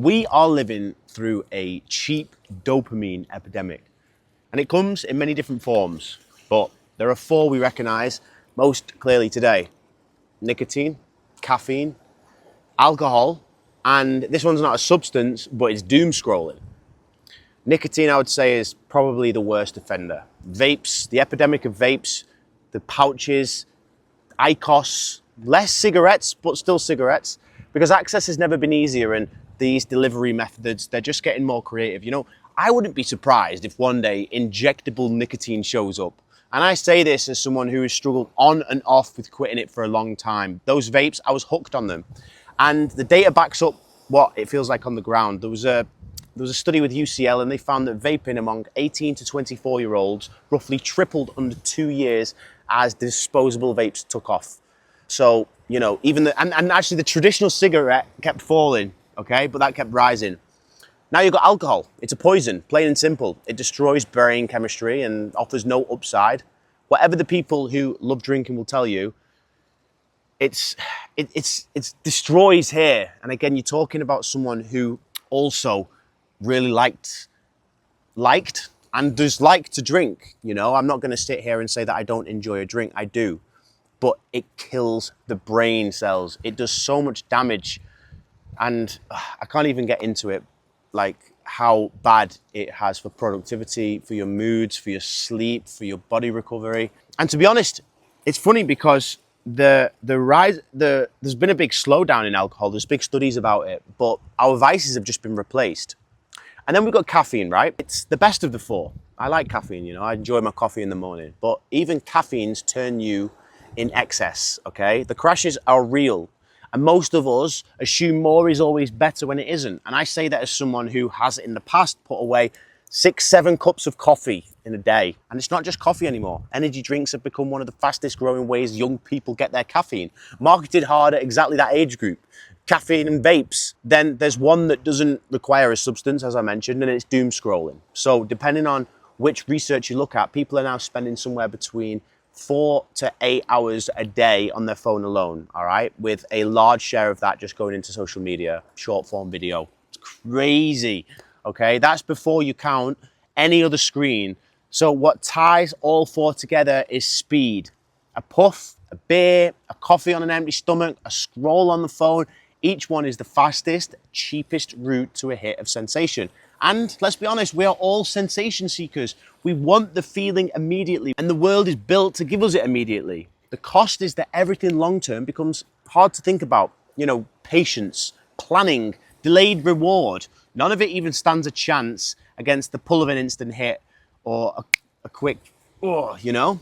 We are living through a cheap dopamine epidemic, and it comes in many different forms, but there are four we recognize most clearly today: nicotine, caffeine, alcohol, and this one's not a substance, but it's doom scrolling. Nicotine, I would say, is probably the worst offender. Vapes, the epidemic of vapes, the pouches, IQOS, less cigarettes, but still cigarettes, because access has never been easier, and these delivery methods, they're just getting more creative. You know, I wouldn't be surprised if one day injectable nicotine shows up. And I say this as someone who has struggled on and off with quitting it for a long time. Those vapes, I was hooked on them. And the data backs up what it feels like on the ground. There was a study with UCL, and they found that vaping among 18 to 24-year-olds roughly tripled under 2 years as disposable vapes took off. So, you know, even and actually the traditional cigarette kept falling, okay, but that kept rising. Now you've got alcohol. It's a poison, plain and simple. It destroys brain chemistry and offers no upside. Whatever the people who love drinking will tell you, it's destroys here. And again, you're talking about someone who also really liked and does like to drink. You know, I'm not going to sit here and say that I don't enjoy a drink. I do, but it kills the brain cells. It does so much damage, and I can't even get into it, like how bad it has for productivity, for your moods, for your sleep, for your body recovery. And to be honest, it's funny because there's been a big slowdown in alcohol. There's big studies about it, but our vices have just been replaced. And then we've got caffeine, right? It's the best of the four. I like caffeine, you know, I enjoy my coffee in the morning, but even caffeines turn you in excess, okay? The crashes are real. And most of us assume more is always better when it isn't. And I say that as someone who has in the past put away 6-7 cups of coffee in a day. And it's not just coffee anymore. Energy drinks have become one of the fastest growing ways young people get their caffeine, marketed hard at exactly that age group. Caffeine and vapes. Then there's one that doesn't require a substance, as I mentioned, and it's doom scrolling. So depending on which research you look at, people are now spending somewhere between 4 to 8 hours a day on their phone alone, all right? With a large share of that just going into social media, short form video. It's crazy, okay? That's before you count any other screen. So what ties all four together is speed. A puff, a beer, a coffee on an empty stomach, a scroll on the phone. Each one is the fastest, cheapest route to a hit of sensation. And let's be honest, we are all sensation seekers. We want the feeling immediately, and the world is built to give us it immediately. The cost is that everything long-term becomes hard to think about. You know, patience, planning, delayed reward. None of it even stands a chance against the pull of an instant hit or a quick, you know?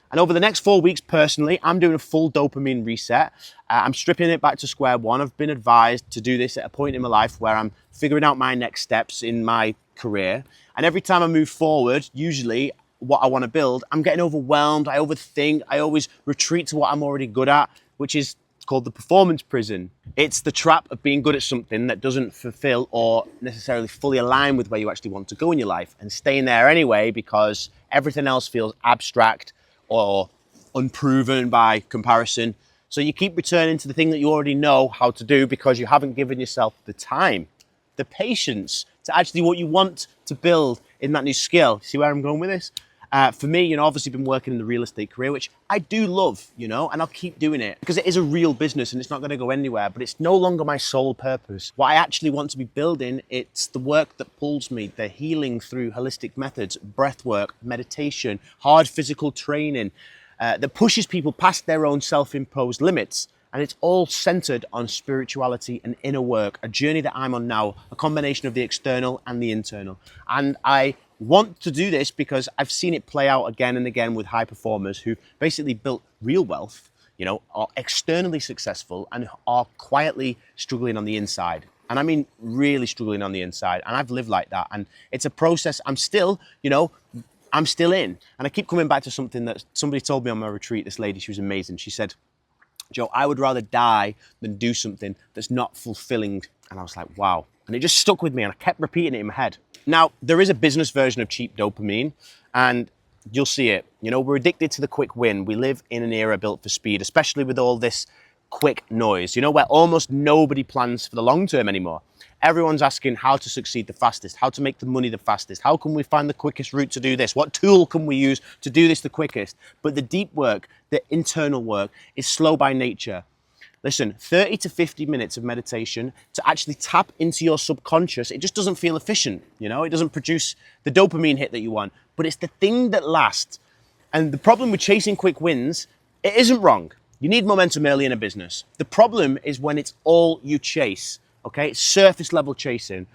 And over the next 4 weeks, personally, I'm doing a full dopamine reset. I'm stripping it back to square one. I've been advised to do this at a point in my life where I'm figuring out my next steps in my career. And every time I move forward, usually what I want to build, I'm getting overwhelmed. I overthink. I always retreat to what I'm already good at, which is called the performance prison. It's the trap of being good at something that doesn't fulfill or necessarily fully align with where you actually want to go in your life, and staying there anyway because everything else feels abstract or unproven by comparison. So you keep returning to the thing that you already know how to do because you haven't given yourself the time, the patience to actually what you want to build in that new skill. See where I'm going with this? For me, you know, obviously been working in the real estate career, which I do love, you know, and I'll keep doing it because it is a real business and it's not going to go anywhere, but it's no longer my sole purpose. What I actually want to be building, it's the work that pulls me, the healing through holistic methods, breath work, meditation, hard physical training, that pushes people past their own self-imposed limits. And it's all centered on spirituality and inner work, a journey that I'm on now, a combination of the external and the internal. And I want to do this because I've seen it play out again and again with high performers who've basically built real wealth, you know, are externally successful and are quietly struggling on the inside. And I mean, really struggling on the inside. And I've lived like that. And it's a process I'm still, you know, I'm still in. And I keep coming back to something that somebody told me on my retreat. This lady, she was amazing. She said, Joe, I would rather die than do something that's not fulfilling. And I was like, wow. And it just stuck with me and I kept repeating it in my head. Now, there is a business version of cheap dopamine and you'll see it. You know, we're addicted to the quick win. We live in an era built for speed, especially with all this quick noise, you know, where almost nobody plans for the long term anymore. Everyone's asking how to succeed the fastest, how to make the money the fastest, how can we find the quickest route to do this, what tool can we use to do this the quickest. But the deep work, the internal work, is slow by nature. Listen, 30 to 50 minutes of meditation to actually tap into your subconscious, it just doesn't feel efficient, you know? It doesn't produce the dopamine hit that you want, but it's the thing that lasts. And the problem with chasing quick wins, it isn't wrong. You need momentum early in a business. The problem is when it's all you chase, okay? It's surface level chasing.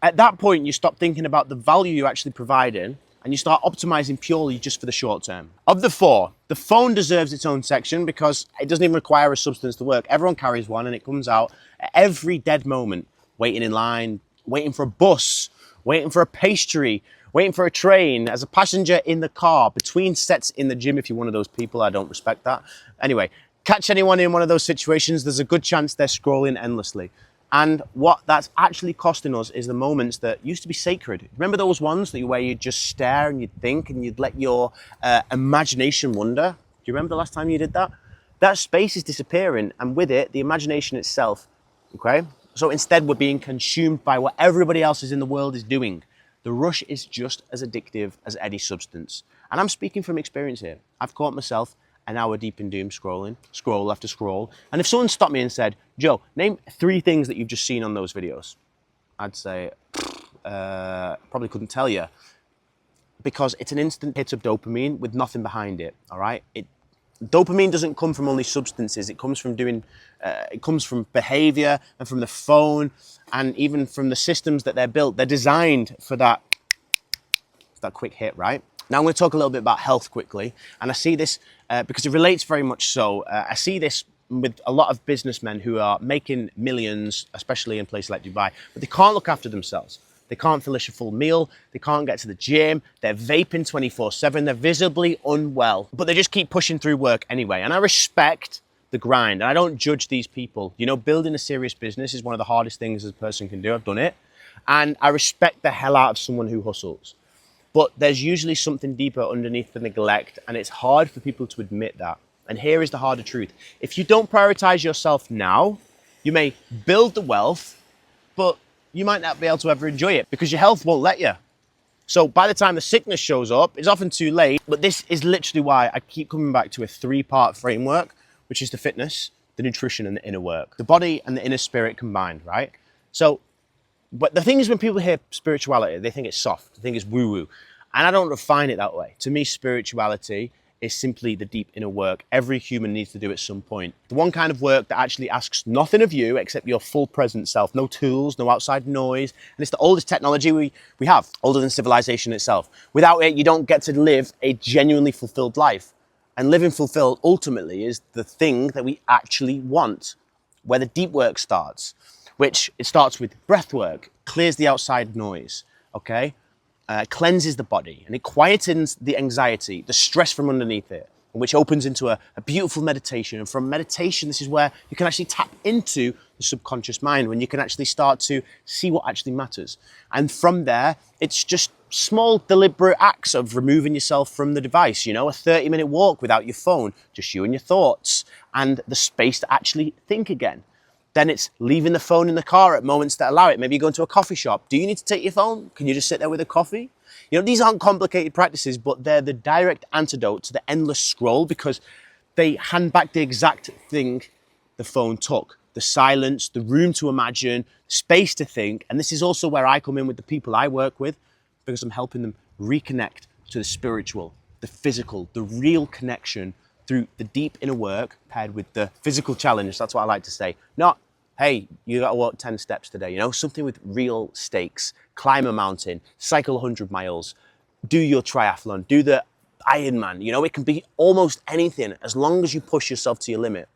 At that point, you stop thinking about the value you're actually providing and you start optimizing purely just for the short term. Of the four, the phone deserves its own section because it doesn't even require a substance to work. Everyone carries one and it comes out at every dead moment, waiting in line, waiting for a bus, waiting for a pastry, waiting for a train, as a passenger in the car, between sets in the gym. If you're one of those people, I don't respect that. Anyway, catch anyone in one of those situations, there's a good chance they're scrolling endlessly. And what that's actually costing us is the moments that used to be sacred. Remember those ones where you'd just stare and you'd think and you'd let your imagination wander? Do you remember the last time you did that? That space is disappearing, and with it, the imagination itself, okay? So instead, we're being consumed by what everybody else is in the world is doing. The rush is just as addictive as any substance. And I'm speaking from experience here. I've caught myself an hour deep in doom scrolling, scroll after scroll. And if someone stopped me and said, Joe, name 3 things that you've just seen on those videos, I'd say, probably couldn't tell you, because it's an instant hit of dopamine with nothing behind it, all right? Dopamine doesn't come from only substances. It comes from it comes from behavior and from the phone and even from the systems that they're built. They're designed for that quick hit, right? Now I'm going to talk a little bit about health quickly. And I see this because it relates very much so. I see this with a lot of businessmen who are making millions, especially in places like Dubai, but they can't look after themselves. They can't finish a full meal. They can't get to the gym. They're vaping 24/7. They're visibly unwell, but they just keep pushing through work anyway. And I respect the grind. And I don't judge these people. You know, building a serious business is one of the hardest things a person can do. I've done it. And I respect the hell out of someone who hustles. But there's usually something deeper underneath the neglect, and it's hard for people to admit that. And here is the harder truth. If you don't prioritize yourself now, you may build the wealth, but you might not be able to ever enjoy it because your health won't let you. So by the time the sickness shows up, it's often too late. But this is literally why I keep coming back to a 3-part framework, which is the fitness, the nutrition, and the inner work. The body and the inner spirit combined, right? So, but the thing is, when people hear spirituality, they think it's soft, they think it's woo-woo. And I don't define it that way. To me, spirituality is simply the deep inner work every human needs to do at some point. The one kind of work that actually asks nothing of you except your full present self. No tools, no outside noise. And it's the oldest technology we have, older than civilization itself. Without it, you don't get to live a genuinely fulfilled life. And living fulfilled ultimately is the thing that we actually want, where the deep work starts, which it starts with breath work, clears the outside noise, okay? Cleanses the body, and it quietens the anxiety, the stress from underneath it, which opens into a beautiful meditation. And from meditation, this is where you can actually tap into the subconscious mind, when you can actually start to see what actually matters. And from there, it's just small deliberate acts of removing yourself from the device, you know, a 30-minute walk without your phone, just you and your thoughts, and the space to actually think again. Then it's leaving the phone in the car at moments that allow it. Maybe you go into a coffee shop. Do you need to take your phone? Can you just sit there with a coffee? You know, these aren't complicated practices, but they're the direct antidote to the endless scroll, because they hand back the exact thing the phone took. The silence, the room to imagine, space to think. And this is also where I come in with the people I work with, because I'm helping them reconnect to the spiritual, the physical, the real connection through the deep inner work paired with the physical challenge. That's what I like to say. Not, hey, you got to walk 10 steps today, you know, something with real stakes. Climb a mountain, cycle 100 miles, do your triathlon, do the Ironman. You know, it can be almost anything as long as you push yourself to your limit.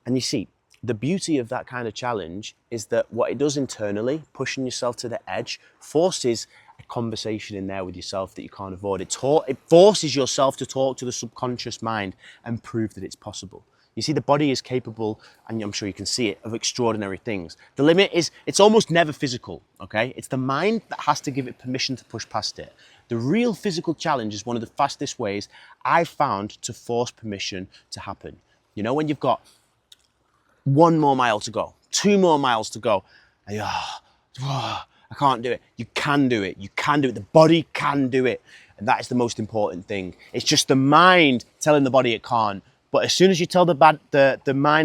And you see, the beauty of that kind of challenge is that what it does internally, pushing yourself to the edge, forces a conversation in there with yourself that you can't avoid. It forces yourself to talk to the subconscious mind and prove that it's possible. You see, the body is capable, and I'm sure you can see it, of extraordinary things. The limit is, it's almost never physical, okay? It's the mind that has to give it permission to push past it. The real physical challenge is one of the fastest ways I've found to force permission to happen. You know, when you've got 1 more mile to go, 2 more miles to go, and I can't do it. You can do it. You can do it. The body can do it. And that is the most important thing. It's just the mind telling the body it can't. But as soon as you tell the mind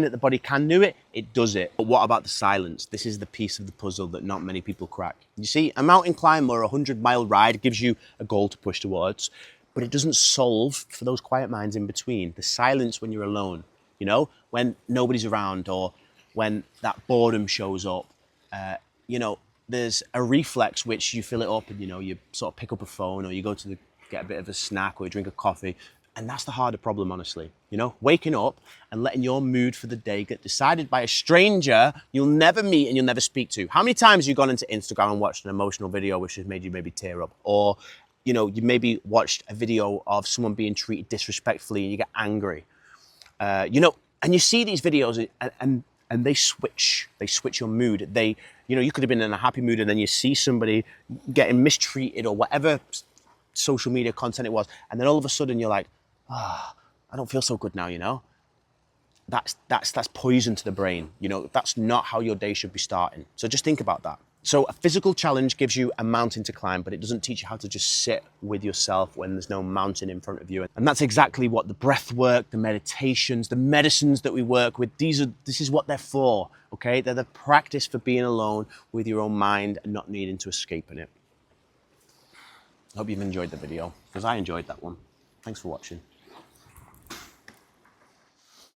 that the body can do it, it does it. But what about the silence? This is the piece of the puzzle that not many people crack. You see, a mountain climb or a 100-mile ride gives you a goal to push towards, but it doesn't solve for those quiet minds in between. The silence when you're alone, you know, when nobody's around or when that boredom shows up, you know, there's a reflex which you fill it up and, you know, you sort of pick up a phone or you go to get a bit of a snack or you drink a coffee. And that's the harder problem, honestly. You know, waking up and letting your mood for the day get decided by a stranger you'll never meet and you'll never speak to. How many times have you gone into Instagram and watched an emotional video which has made you maybe tear up? Or, you know, you maybe watched a video of someone being treated disrespectfully and you get angry. You know, and you see these videos and they switch your mood. You know, you could have been in a happy mood and then you see somebody getting mistreated or whatever social media content it was. And then all of a sudden you're like, I don't feel so good now, you know? That's poison to the brain. You know, that's not how your day should be starting. So just think about that. So a physical challenge gives you a mountain to climb, but it doesn't teach you how to just sit with yourself when there's no mountain in front of you. And that's exactly what the breath work, the meditations, the medicines that we work with, this is what they're for, okay? They're the practice for being alone with your own mind and not needing to escape in it. I hope you've enjoyed the video, because I enjoyed that one. Thanks for watching.